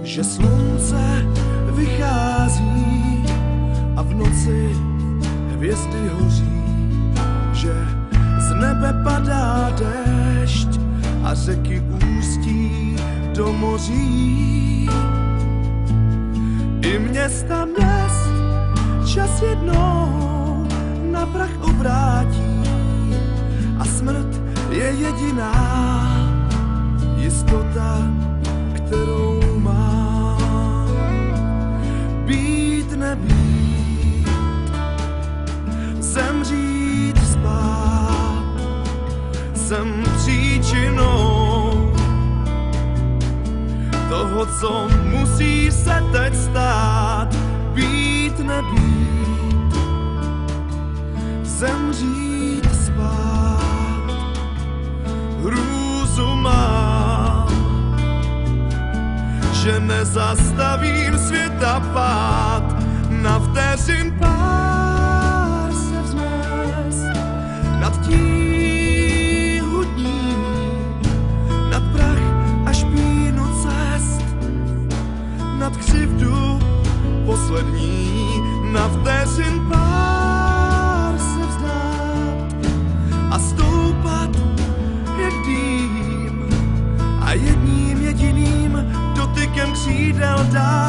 že slunce vychází a v noci hvězdy hoří, že z nebe padá déšť a řeky ústí do moří. I města měst čas jednou na prach obrátí a smrt je jediná jistota, kterou mám. Být nebýt, zemřít spát, jsem příčinou toho, co musí se teď stát. Být nebýt, zemřít spát, hrůzu mám, že nezastavím světa pád. Na vteřin pár se vznést nad tíhu dní, nad prach a špínu cest, nad křivdu poslední. Na vteřin pár se vzdát a stoupat jak dým a jedním jediným dotykem křídel dát.